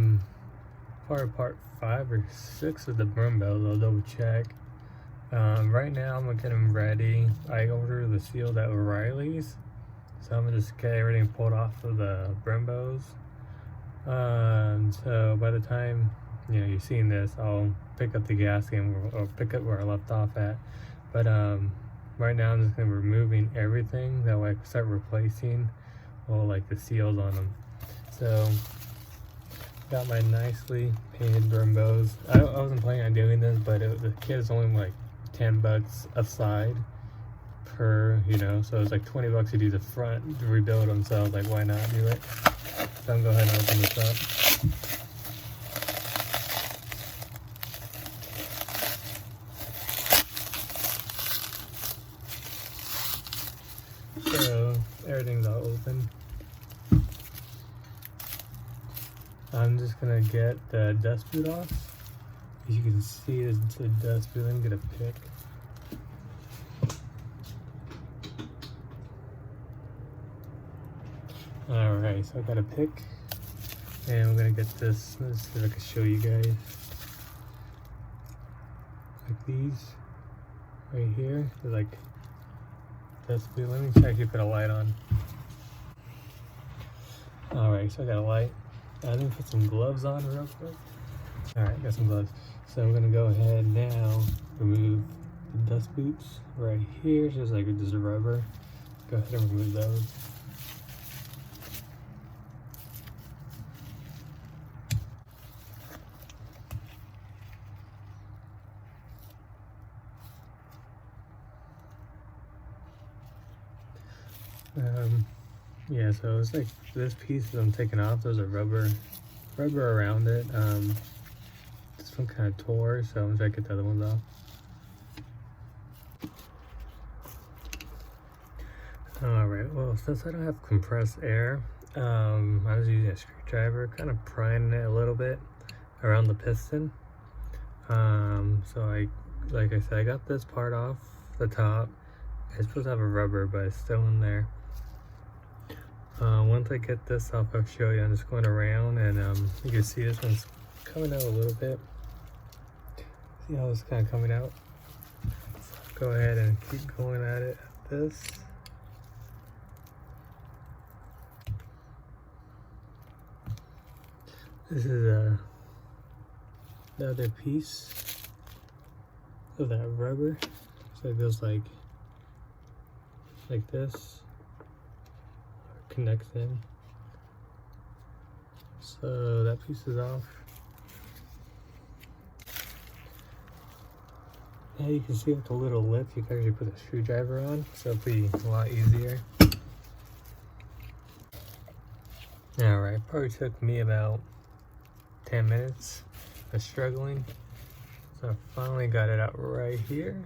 I'm far part 5 or 6 of the brembos. I'll double check. Right now I'm gonna get them ready. I ordered the sealed at O'Reilly's, so I'm gonna just get everything pulled off of the brembos. So by the time you're seeing this, I'll pick up the gasket or pick up where I left off at. But right now I'm just gonna be removing everything, that way I can start replacing all like the seals on them. So got my nicely painted brembos. I wasn't planning on doing this, but the kit is only like $10 a side per, so it's like $20 to do the front to rebuild them. So I was like, why not do it? So I'm gonna go ahead and open this up. So everything's all open. I'm just gonna get the dust boot off. As you can see, it's a dust boot. Let me get a pick. Alright, so I got a pick, and we're gonna get this. Let's see if I can show you guys. Like these right here, they're like dust boot. Let me actually put a light on. Alright, so I got a light. I'm gonna put some gloves on real quick. Alright, got some gloves. So I'm gonna go ahead now, remove the dust boots right here, just like just a rubber. Go ahead and remove those. Yeah, so it's like this piece that I'm taking off, there's a rubber around it. This one kind of tore, so I'm trying to get the other ones off. Alright, well, since I don't have compressed air, I was using a screwdriver, kind of prying it a little bit around the piston. So like I said, I got this part off the top. It's supposed to have a rubber, but it's still in there. Once I get this off, I'll show you. I'm just going around, and you can see this one's coming out a little bit. See how it's kind of coming out? So go ahead and keep going at it at this. This is the other piece of that rubber. So it goes like this. Connects in. So that piece is off. Now you can see with the little lip, you can actually put a screwdriver on, so it'll be a lot easier. Alright, probably took me about 10 minutes of struggling. So I finally got it out right here.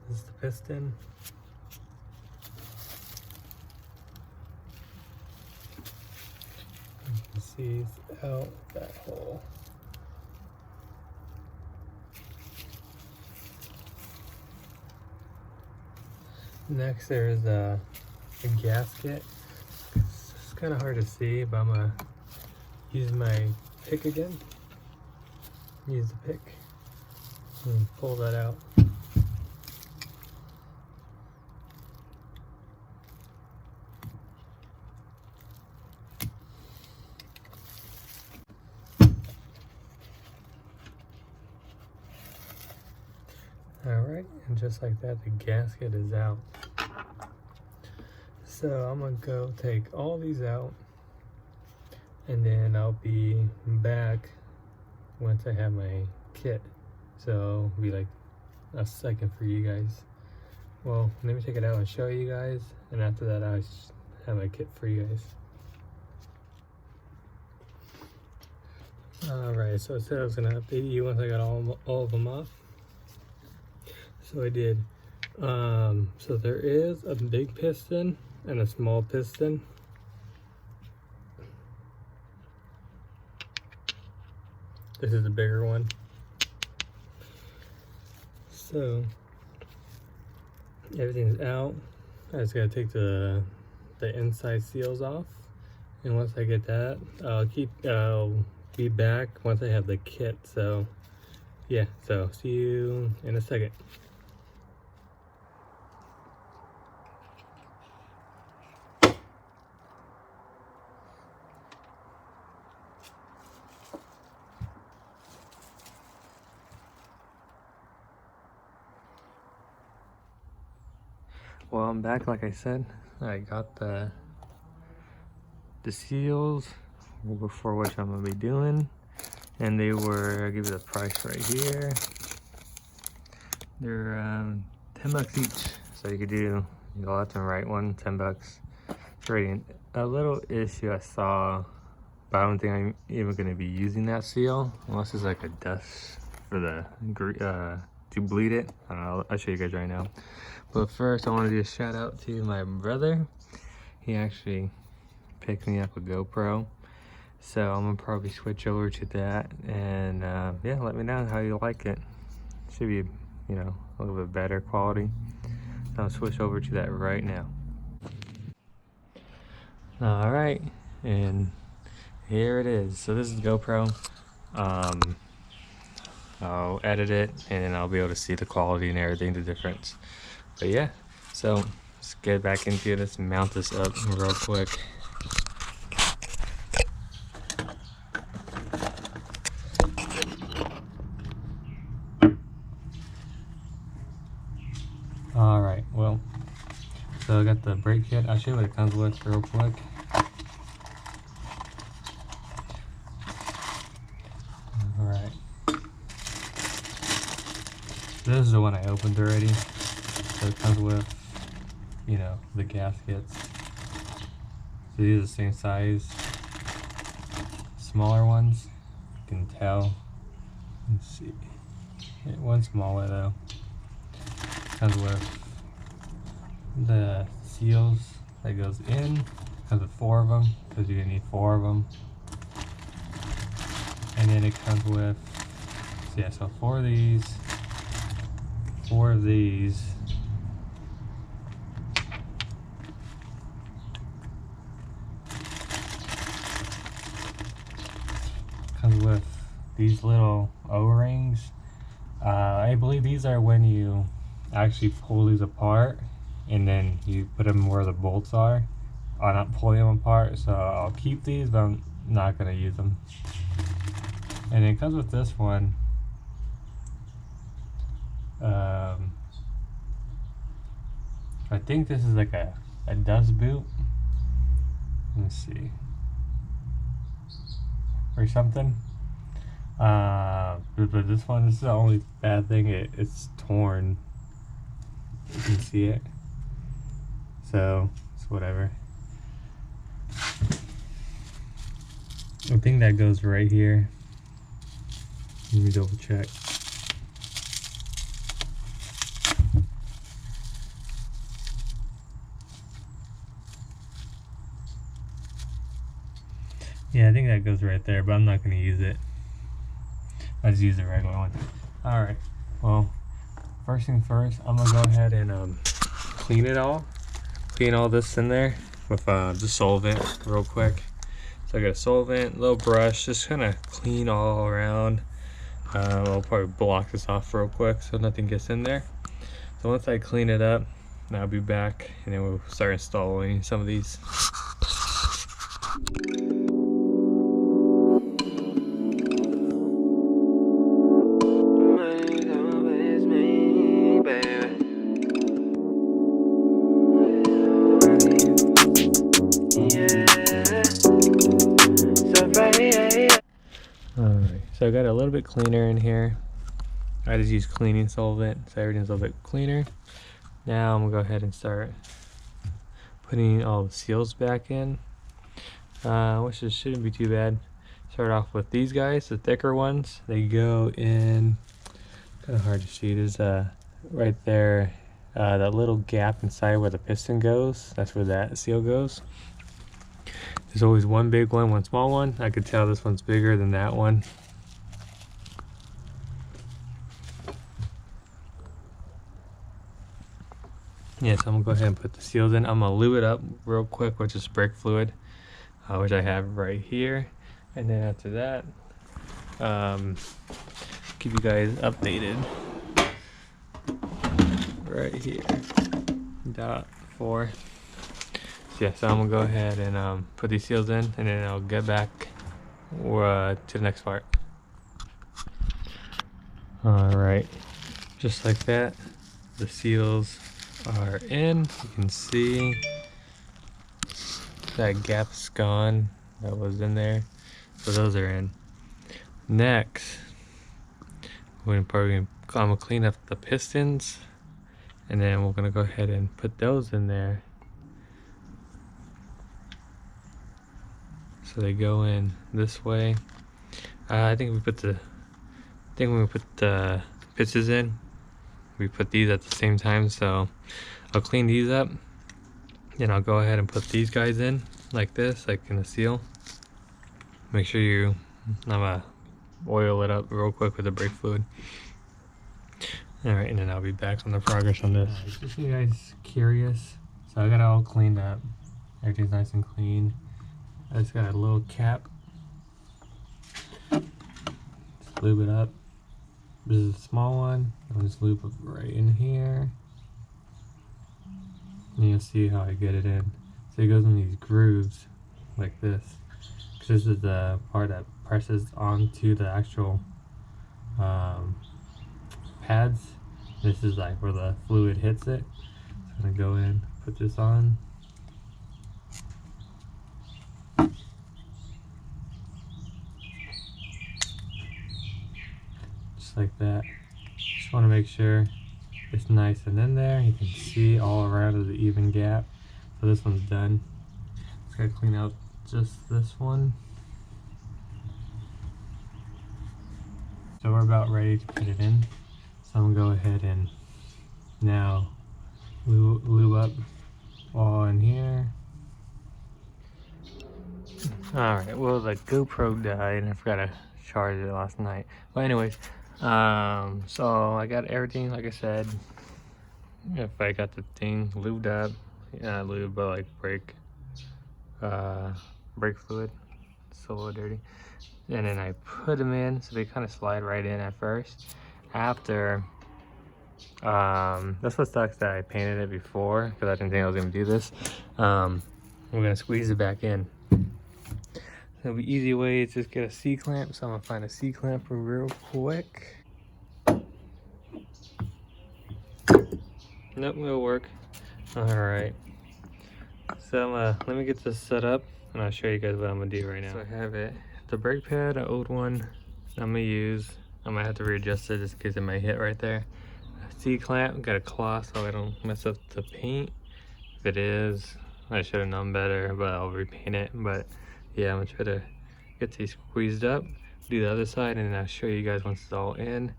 This is the piston. See out that hole. Next, there's a gasket. It's kind of hard to see, but I'm gonna use my pick again. Use the pick and pull that out. Alright, and just like that, the gasket is out. So I'm gonna go take all these out, and then I'll be back once I have my kit. So it'll be like a second for you guys. Well, let me take it out and show you guys, and after that I'll have my kit for you guys. Alright, so I said I was gonna update you once I got all of them off. So I did. So there is a big piston and a small piston. This is the bigger one. So everything's out. I just gotta take the inside seals off, And once I get that, I'll be back once I have the kit. So yeah, so see you in a second. Well, I'm back. Like I said, I got the seals for which I'm gonna be doing, and they were, I'll give you the price right here. They're 10 bucks each, so you could do the left and right one, 10 bucks. It's already a little issue I saw, but I don't think I'm even gonna be using that seal unless it's like a dust for the to bleed it. I don't know, I'll show you guys right now. But first, I want to do a shout out to my brother. He actually picked me up a GoPro, so I'm gonna probably switch over to that. And yeah, let me know how you like it. Should be, you know, a little bit better quality. So I'll switch over to that right now. All right, and here it is. So this is GoPro. I'll edit it, and then I'll be able to see the quality and everything, the difference. But yeah, so let's get back into it. Let's mount this up real quick. All right, well, so I got the brake kit. I'll show you what it comes with real quick. All right, this is the one I opened already. So it comes with, you know, the gaskets. So these are the same size. Smaller ones, you can tell. Let's see. Yeah, one smaller though. Comes with the seals that goes in. Comes with 4 of them because you're gonna need 4 of them. And then it comes with, so yeah, so 4 of these, 4 of these. Comes with these little O-rings. I believe these are when you actually pull these apart and then you put them where the bolts are. I'm not pulling them apart, so I'll keep these, but I'm not gonna use them. And it comes with this one. I think this is like a dust boot. Let's see. Or something. But this one, this is the only bad thing. It's torn. You can see it. So it's whatever. I think that goes right here. Let me double check. Yeah, I think that goes right there, but I'm not going to use it. I just use the regular one. Alright, well, first thing first, I'm going to go ahead and clean it all. Clean all this in there with just solvent real quick. So I got a solvent, little brush, just kind of clean all around. I'll probably block this off real quick so nothing gets in there. So once I clean it up, I'll be back and then we'll start installing some of these. Alright, so I got a little bit cleaner in here. I just use cleaning solvent, so everything's a little bit cleaner. Now I'm gonna go ahead and start putting all the seals back in, which just shouldn't be too bad. Start off with these guys, the thicker ones. They go in, kind of hard to see, there's right there, that little gap inside where the piston goes. That's where that seal goes. There's always one big one, one small one. I could tell this one's bigger than that one. Yeah, so I'm gonna go ahead and put the seals in. I'm gonna lube it up real quick with just brake fluid. which I have right here. And then after that, keep you guys updated right here. Dot 4. So yeah, so I'm gonna go ahead and put these seals in, and then I'll get back to the next part. Alright, just like that, the seals are in. You can see that gap's gone that was in there, so those are in. Next, I'm gonna clean up the pistons, and then we're gonna go ahead and put those in there so they go in this way. I think when we put the pistons in, we put these at the same time, so I'll clean these up, and I'll go ahead and put these guys in like this, like in the seal. Make sure I'm gonna oil it up real quick with the brake fluid. Alright, and then I'll be back on the progress on this. Just so you guys curious, so I got it all cleaned up. Everything's nice and clean. I just got a little cap. Just lube it up. This is a small one. I'll just lube it right in here. And you'll see how I get it in. So it goes in these grooves like this. Because this is the part that presses onto the actual pads. This is like where the fluid hits it. So I'm gonna go in, put this on. Just like that. Just want to make sure it's nice and in there. You can see all around is an even gap. So this one's done. Just gotta clean out just this one. So we're about ready to put it in. So I'm gonna go ahead and now lube up all in here. Alright, well the GoPro died and I forgot to charge it last night. But anyways, so I got everything, like I said. If I got the thing lubed up, not lube, but like brake fluid, it's a little dirty. And then I put them in, so they kind of slide right in at first. After, that's what sucks that I painted it before, because I didn't think I was gonna do this. We're gonna squeeze it back in. So the easy way is just get a C-clamp. So I'm gonna find a C-clamp real quick. Nope, it'll work. Alright. So let me get this set up, and I'll show you guys what I'm gonna do right now. So I have it. The brake pad, an old one, I'm gonna use. I might have to readjust it just in case it might hit right there. A C-clamp, got a cloth so I don't mess up the paint. If it is, I should have known better, but I'll repaint it. But yeah, I'm gonna try to get these squeezed up, do the other side, and then I'll show you guys once it's all in.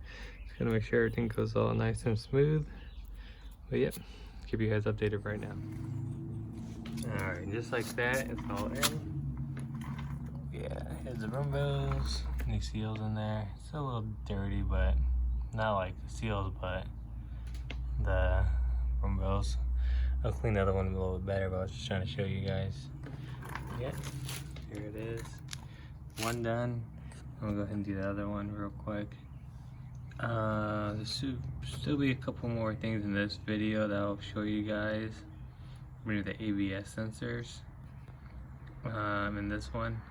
Just gonna make sure everything goes all nice and smooth. But yeah, keep you guys updated right now. Alright, just like that, it's all in. Yeah, here's the brembos, any seals in there. It's a little dirty, but not like the seals, but the brembos. I'll clean the other one a little bit better, but I was just trying to show you guys. Yeah, here it is. One done. I'm gonna go ahead and do the other one real quick. There should still be a couple more things in this video that I'll show you guys. Maybe the ABS sensors in this one.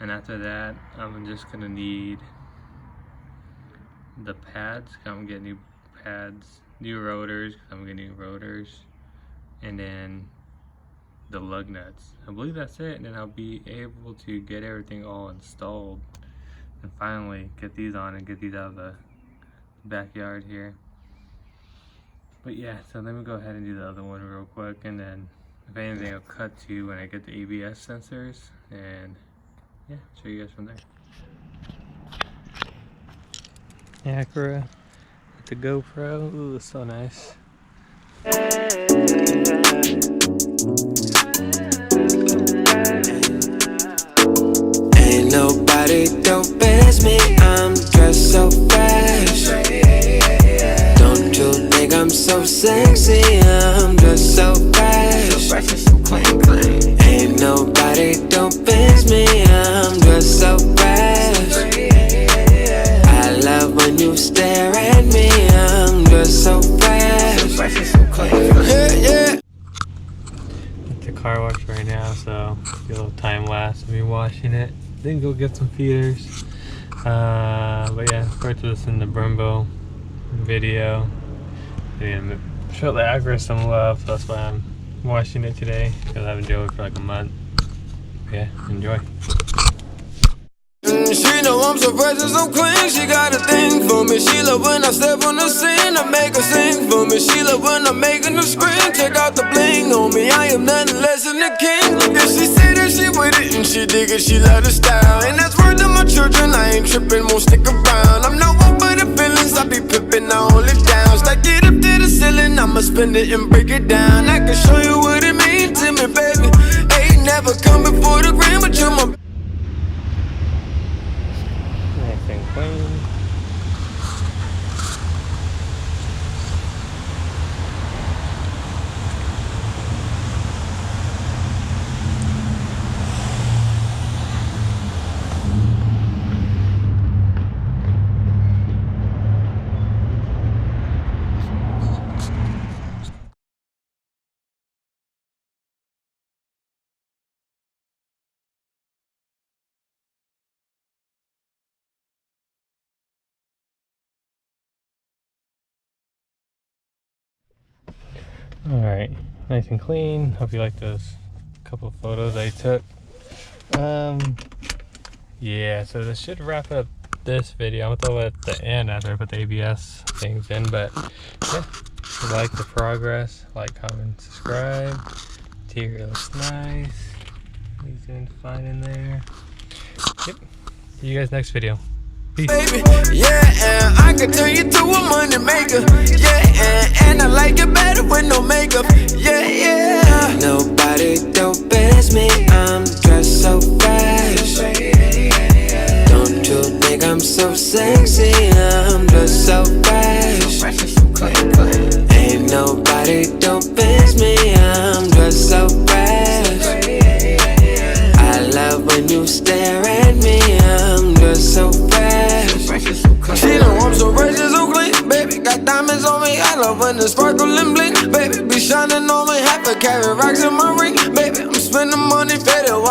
And after that, I'm just gonna need the pads. I'm gonna get new pads, new rotors. I'm gonna get new rotors, and then the lug nuts. I believe that's it, and then I'll be able to get everything all installed and finally get these on and get these out of the backyard here. But yeah, so let me go ahead and do the other one real quick, and then if anything I'll cut to when I get the ABS sensors, and yeah, show you guys from there. Acura with the GoPro. Ooh, it's so nice. Ain't nobody dope as me, I'm dressed so fresh. Don't you think I'm so sexy, I'm dressed so fresh. Ain't nobody dope so get a little time lapse of me washing it. Then go get some feeders. But yeah, forward to listen to Brembo video. And show the Acura some love. So that's why I'm washing it today, because I haven't dealt with it for like a month. Yeah, enjoy. She know I'm so fresh and so clean. She got a thing for me. She love when I step on the scene. I make her sing for me. She love when I'm making her scream. Check out the bling on me. I am nothing less than a king. If she say that she with it and she dig it, she love the style. And that's word to my children. I ain't tripping, won't stick around. I'm no one for the feelings. I be pimping, I hold it down. Stack it up to the ceiling. I'ma spend it and break it down. I can show you what it means to me, baby. Ain't never come before the gram, but you're my Nice and clean. Alright, nice and clean. Hope you like those couple of photos I took. Yeah, so this should wrap up this video. I'm gonna throw it at the end after I put the ABS things in, but yeah, if you like the progress, like, comment, subscribe. Interior looks nice. He's doing fine in there. Yep. See you guys next video. Peace. Baby, yeah, and I can turn you to a money maker. Yeah, and I like it better with no makeup. Yeah. Nobody don't best me. I'm dressed so fresh. Don't you think I'm so sexy? I'm dressed so fresh. Ain't nobody don't best me. I'm dressed so fresh. I love when you stare at me. I'm dressed so fresh. She know I'm so fresh and so clean. Baby, got diamonds on me. I love when the sparkle and bling. Baby, be shining on me. Half a carat rocks in my ring. Baby, I'm spending money, fed up.